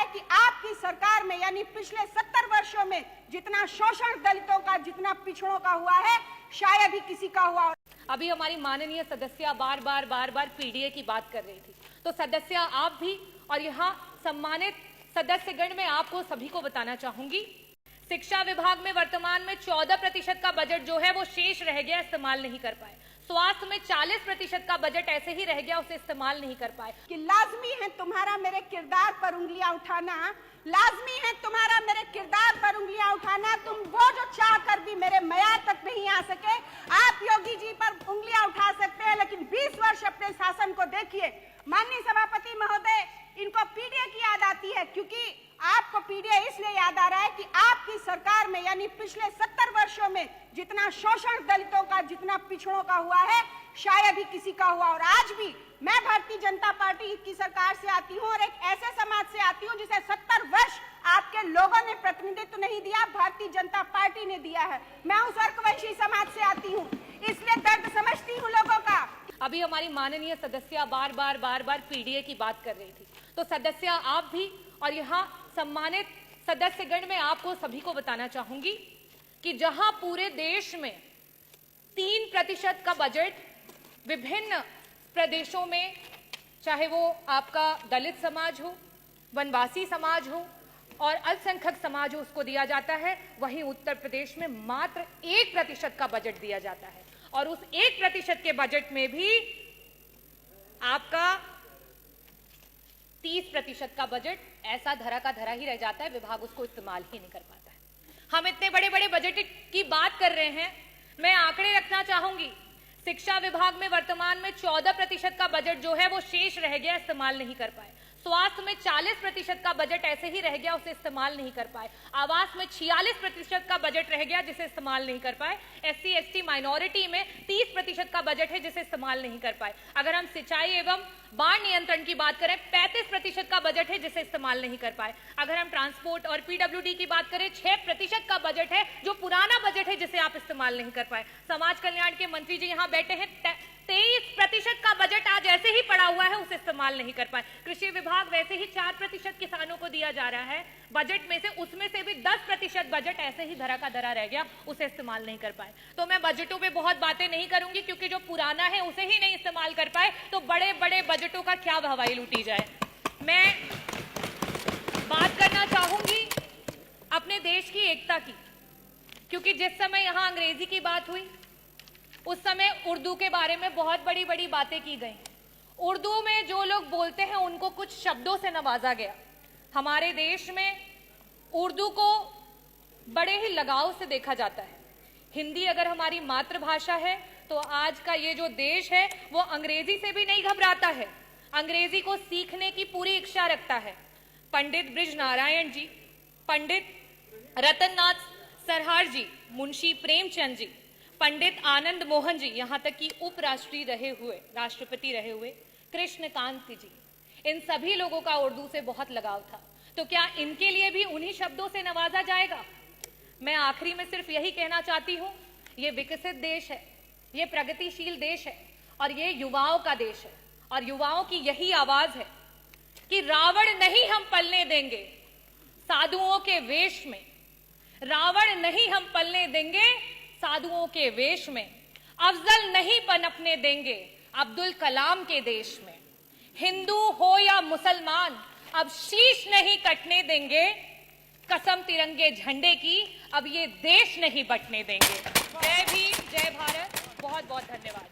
कि आपकी सरकार में यानी पिछले 70 वर्षों में जितना शोषण दलितों का, जितना पिछड़ों का हुआ है, शायद ही किसी का हुआ। अभी हमारी माननीय सदस्य बार बार पीडीए की बात कर रही थी, तो सदस्य आप भी और यहाँ सम्मानित सदस्यगण में आपको सभी को बताना चाहूंगी, शिक्षा विभाग में वर्तमान में 14% का बजट जो है वो शेष रह गया, इस्तेमाल नहीं कर पाए। स्वास्थ्य में 40% का बजट ऐसे ही रह गया, उसे इस्तेमाल नहीं कर पाए। कि लाजमी है तुम्हारा मेरे किरदार पर उंगलियां उठाना, लाजमी है तुम्हारा मेरे किरदार पर उंगलियां उठाना। तुम वो जो चाह कर भी मेरे मयार तक नहीं आ सके, आप योगी जी पर उंगलियां उठा सकते हैं, लेकिन 20 वर्ष अपने शासन को देखिए। माननीय सभापति महोदय, इनको पीडीए की याद आती है, क्योंकि आपको पीडीए इसलिए याद आ रहा है कि आपकी सरकार में यानी पिछले 70 वर्षों में जितना शोषण दलितों का, जितना पिछड़ों का हुआ है, शायद ही किसी का हुआ। और आज भी मैं भारतीय जनता पार्टी की सरकार से आती हूँ और एक ऐसे समाज से आती हूँ जिसे 70 वर्ष आपके लोगों ने प्रतिनिधित्व नहीं दिया, भारतीय जनता पार्टी ने दिया है। मैं उस वर्गवंशी समाज से आती हूँ, इसलिए दर्द समझती हूँ लोगों का। अभी हमारी माननीय सदस्य बार बार पीडीए की बात कर रही थी, तो सदस्य आप भी और यहाँ सम्मानित सदस्यगण में आपको सभी को बताना चाहूंगी कि जहां पूरे देश में 3% का बजट विभिन्न प्रदेशों में, चाहे वो आपका दलित समाज हो, वनवासी समाज हो और अल्पसंख्यक समाज हो, उसको दिया जाता है, वहीं उत्तर प्रदेश में मात्र 1% का बजट दिया जाता है। और उस 1% के बजट में भी आपका 30% का बजट ऐसा धरा का धरा ही रह जाता है, विभाग उसको इस्तेमाल ही नहीं कर पाता है। हम इतने बड़े बड़े बजट की बात कर रहे हैं, मैं आंकड़े रखना चाहूंगी। शिक्षा विभाग में वर्तमान में 14% का बजट जो है वो शेष रह गया, इस्तेमाल नहीं कर पाए। स्वास्थ्य में 40% का बजट ऐसे ही रह गया, उसे इस्तेमाल नहीं कर पाए। आवास में 46% का बजट रह गया, जिसे इस्तेमाल नहीं कर पाए। एससी एसटी माइनॉरिटी में 30% का बजट है, जिसे इस्तेमाल नहीं कर पाए। अगर हम सिंचाई एवं बाढ़ नियंत्रण की बात करें, 35% का बजट है, जिसे इस्तेमाल नहीं कर पाए। अगर हम ट्रांसपोर्ट और पीडब्ल्यूडी की बात करें, 6% का बजट है, जो पुराना बजट है, जिसे आप इस्तेमाल नहीं कर पाए। समाज कल्याण के मंत्री जी यहाँ बैठे हैं, 23% का बजट आज ऐसे ही पड़ा हुआ है, उसे इस्तेमाल नहीं कर पाए। कृषि विभाग वैसे ही 4% किसानों को दिया जा रहा है बजट में से, उसमें से भी 10% बजट ऐसे ही धरा का धरा रह गया, उसे इस्तेमाल नहीं कर पाए। तो मैं बजटों पे बहुत बातें नहीं करूंगी, क्योंकि जो पुराना है उसे ही नहीं इस्तेमाल कर पाए, तो बड़े बड़े बजटों का क्या हवाई लूटी जाए। मैं बात करना चाहूंगी अपने देश की एकता की, क्योंकि जिस समय यहां अंग्रेजी की बात हुई, उस समय उर्दू के बारे में बहुत बड़ी बड़ी बातें की गई। उर्दू में जो लोग बोलते हैं उनको कुछ शब्दों से नवाजा गया। हमारे देश में उर्दू को बड़े ही लगाव से देखा जाता है। हिंदी अगर हमारी मातृभाषा है, तो आज का ये जो देश है वो अंग्रेजी से भी नहीं घबराता है, अंग्रेजी को सीखने की पूरी इच्छा रखता है। पंडित ब्रिज नारायण जी, पंडित रतननाथ सरहार जी, मुंशी प्रेमचंद जी, पंडित आनंद मोहन जी, यहाँ तक कि उपराष्ट्रपति रहे हुए कृष्णकांत जी, इन सभी लोगों का उर्दू से बहुत लगाव था। तो क्या इनके लिए भी उन्हीं शब्दों से नवाजा जाएगा? मैं आखिरी में सिर्फ यही कहना चाहती हूँ, ये विकसित देश है, ये प्रगतिशील देश है और ये युवाओं का देश है, और युवाओं की यही आवाज है कि रावण नहीं हम पलने देंगे साधुओं के वेश में, रावण नहीं हम पलने देंगे साधुओं के वेश में, अफजल नहीं पनपने देंगे अब्दुल कलाम के देश में। हिंदू हो या मुसलमान अब शीश नहीं कटने देंगे, कसम तिरंगे झंडे की अब ये देश नहीं बटने देंगे। जय भीम, जय भारत, बहुत बहुत धन्यवाद।